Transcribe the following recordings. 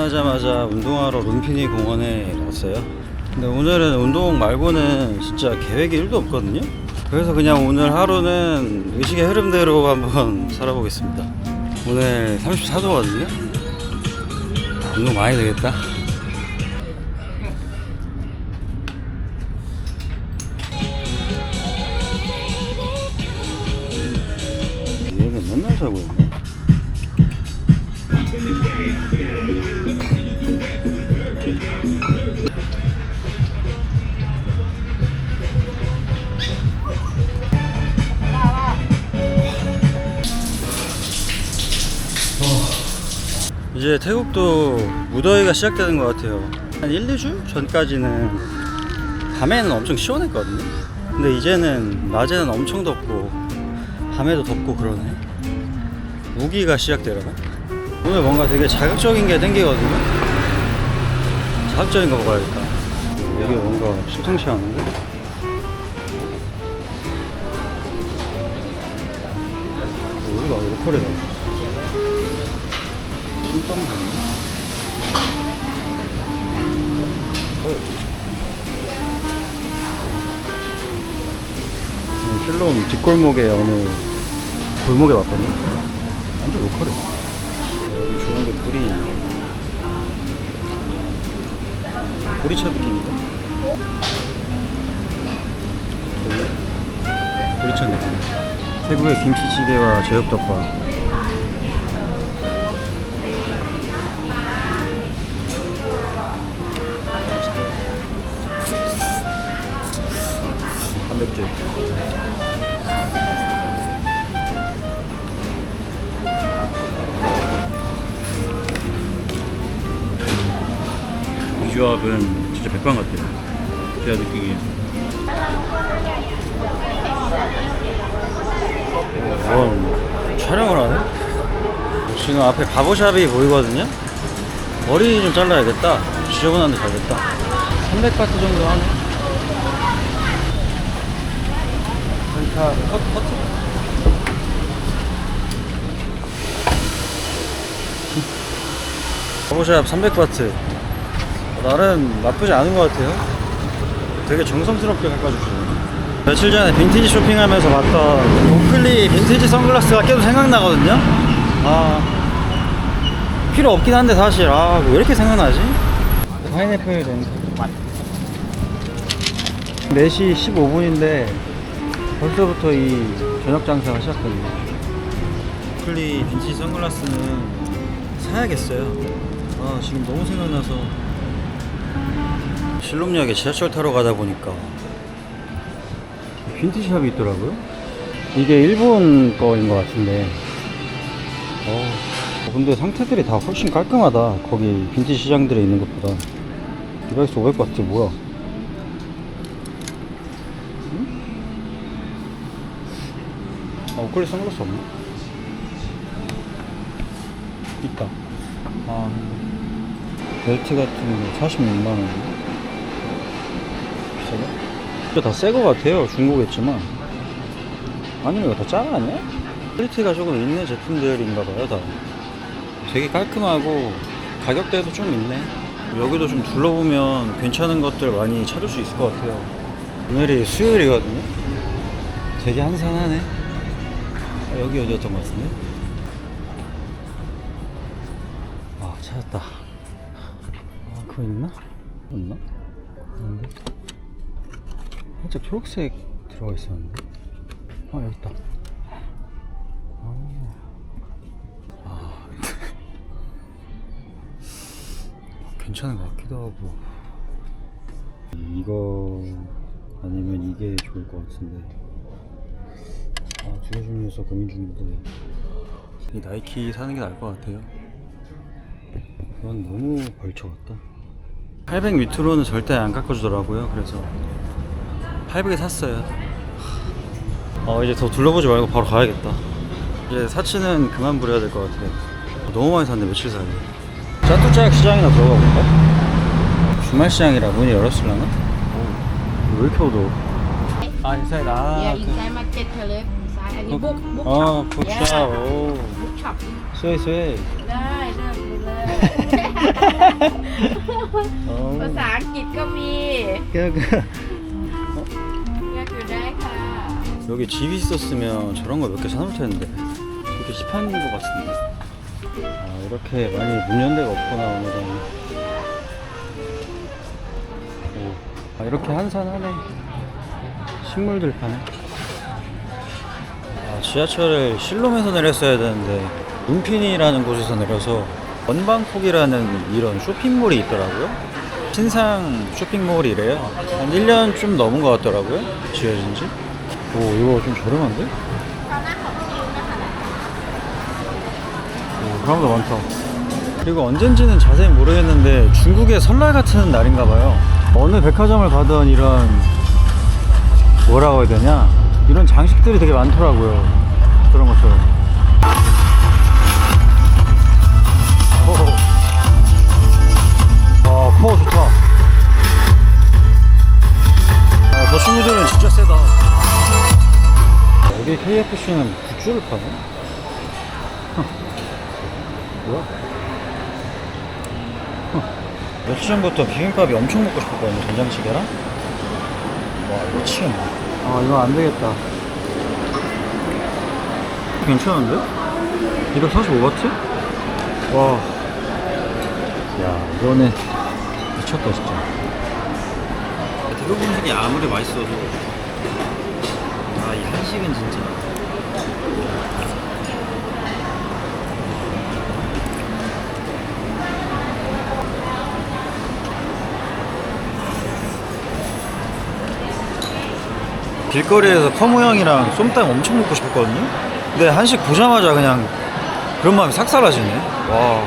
일어나자마자 운동하러 룸피니 공원에 왔어요. 근데 오늘은 운동 말고는 진짜 계획이 1도 없거든요. 그래서 그냥 오늘 하루는 의식의 흐름대로 한번 살아보겠습니다. 오늘 34도거든요. 운동 많이 되겠다. 얘는 맨날 자고 있네. 이제 태국도 무더위가 시작되는 것 같아요. 한 1, 2주 전까지는 밤에는 엄청 시원했거든요. 근데 이제는 낮에는 엄청 덥고 밤에도 덥고 그러네. 우기가 시작되려나? 오늘 뭔가 되게 자극적인 게 땡기거든요. 자극적인 거 먹어야겠다. 여기 뭔가 심상치 않은데? 여기가 로컬이다. 찐빵 같네. 실롬 뒷골목에 어느 골목에 왔거든요. 완전 로컬이야. 여기 좋은 게 보리차 느낌인가? 보리차 느낌. 태국의 김치찌개와 제육덮밥. 단백질. 이 조합은 진짜 백반 같아요. 제가 느끼기에. 촬영을 하네? 지금 앞에 바보샵이 보이거든요? 머리 좀 잘라야겠다. 지저분한데 잘됐다. 300바트 정도 하네. 커트? 바보샵 300바트. 나름 나쁘지 않은 것 같아요. 되게 정성스럽게 깎아주시네. 며칠 전에 빈티지 쇼핑하면서 봤던 오클리 빈티지 선글라스가 계속 생각나거든요. 필요 없긴 한데 사실 왜 이렇게 생각나지? 파인애플 렌즈 4시 15분인데 벌써부터 이 저녁 장사가 시작됐네요. 오클리 빈티지 선글라스는 사야겠어요. 지금 너무 생각나서. 실롬역에 지하철 타러 가다 보니까 빈티지샵이 있더라고요. 이게 일본 거인 것 같은데 근데 상태들이 다 훨씬 깔끔하다. 거기 빈티지 시장들에 있는 것보다. 디바이스 500바트 뭐야? 응? 오클리 선글라스 없나? 있다. 벨트 같은 거 46만원. 비싸다? 이거 다 새 거 같아요. 중고겠지만. 아니면 이거 다 짜 아니야? 퀄리티가 조금 있는 제품들인가봐요, 다. 되게 깔끔하고 가격대도 좀 있네. 여기도 좀 둘러보면 괜찮은 것들 많이 찾을 수 있을 것 같아요. 오늘이 수요일이거든요. 되게 한산하네. 여기 어디였던 것 같은데? 찾았다. 그거 있나? 없나? 없는데? 살짝 초록색 들어가 있었는데? 여기 있다. 괜찮은 것 같기도 하고. 이거 아니면 이게 좋을 것 같은데. 두 개 중에서 고민 중인데 이 나이키 사는 게 나을 것 같아요. 이건 너무 벌쳐 같다. 800 밑으로는 절대 안 깎아주더라고요. 그래서 800에 샀어요. 이제 더 둘러보지 말고 바로 가야겠다. 이제 사치는 그만 부려야 될 것 같아요. 너무 많이 샀네, 며칠 사이에. 짜뚜짝 시장이나 들어가 볼까? 주말 시장이라 문이 열었을라나? 왜 이렇게 어두워? 인사이드. Yeah, inside market Philip. Inside any book shop. bookshop. Yeah. 오. Book shop. 쇠. Đây, đây, đây. ภาษาอังกฤษก็มี 그, เลือกอยู่ได้ค่ะ 여기 집이 있었으면 저런 거 몇 개 사놓을 텐데 되게 힙한 거 같은데. 아, 이렇게 많이 문 연 데가 없구나 오늘은. 오, 아, 이렇게 한산하네. 식물들 파네. 아, 지하철을 실롬에서 내렸어야 되는데 룸피니라는 곳에서 내려서 원방콕이라는 이런 쇼핑몰이 있더라고요. 신상 쇼핑몰이래요. 한 1년 좀 넘은 것 같더라고요. 지어진 지. 오, 이거 좀 저렴한데? 오, 사람도 많다. 그리고 언젠지는 자세히 모르겠는데 중국의 설날 같은 날인가 봐요. 어느 백화점을 가던 이런 뭐라고 해야 되냐? 이런 장식들이 되게 많더라고요. 그런 것처럼. 와, 파워 좋다. 아, 저 친구들은 진짜 세다. 여기 KFC는 굿즈를 파네? 뭐야? 며칠 전부터 비빔밥이 엄청 먹고 싶었거든요. 된장찌개랑. 와, 이거 미치겠네. 아, 이거 안 되겠다. 괜찮은데? 245바트? 와. 야, 이거는 미쳤다, 진짜. 대구 분식이 아무리 맛있어도 아, 이 한식은 진짜 길거리에서 커무형이랑 쏨땀 엄청 먹고 싶었거든요. 근데 한식 보자마자 그냥 그런 마음이 싹 사라지네. 와.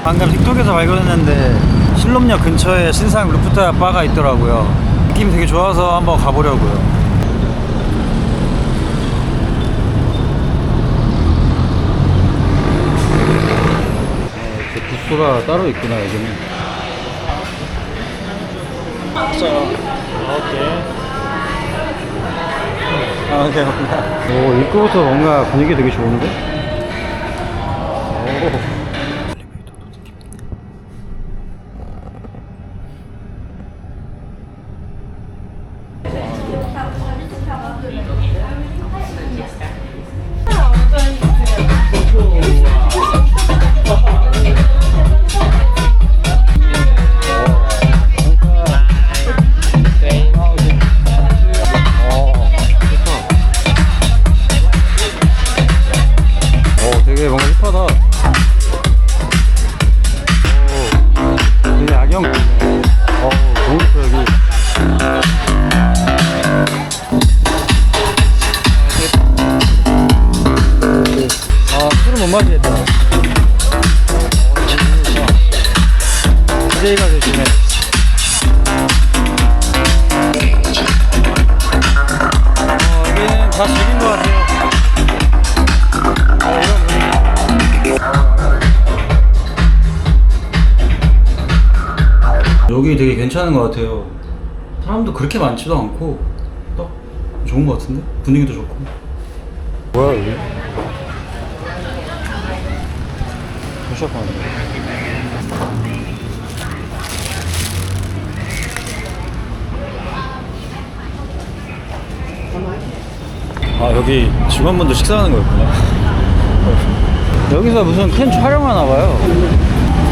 방금 틱톡에서 발견했는데 실롬역 근처에 신상 루프탑 바가 있더라고요. 느낌이 되게 좋아서 한번 가보려고요. 이렇게 부스가 따로 있구나, 여기는. 오케이. 오, 입구부터 뭔가 분위기 되게 좋은데? 오. 되게 뭔가 힙하다. 오, 되게 악영. 너무 좋다, 여기. 아, 술은 못 마시겠다. DJ가 되시네. 여기는 다 즐긴 것 같아요. 여기 되게 괜찮은 것 같아요. 사람도 그렇게 많지도 않고 딱 좋은 것 같은데? 분위기도 좋고. 뭐야 여기? 시작하는데. 아, 여기 직원분들 식사하는 거였구나. 여기서 무슨 캔 촬영하나 봐요.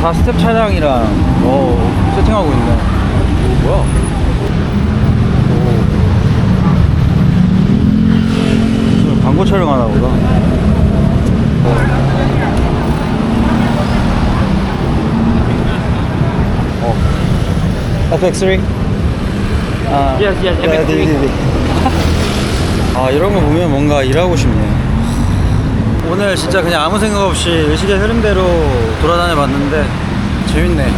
다 스텝 차량이랑 세팅하고 있네. 뭐야? 무슨 광고 촬영하나 보다. FX3? Yes, FX3. 아, 이런 거 보면 뭔가 일하고 싶네. 오늘 진짜 그냥 아무 생각 없이 의식의 흐름대로 돌아다녀 봤는데 재밌네.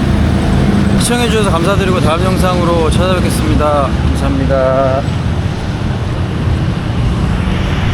시청해주셔서 감사드리고 다음 영상으로 찾아뵙겠습니다. 감사합니다.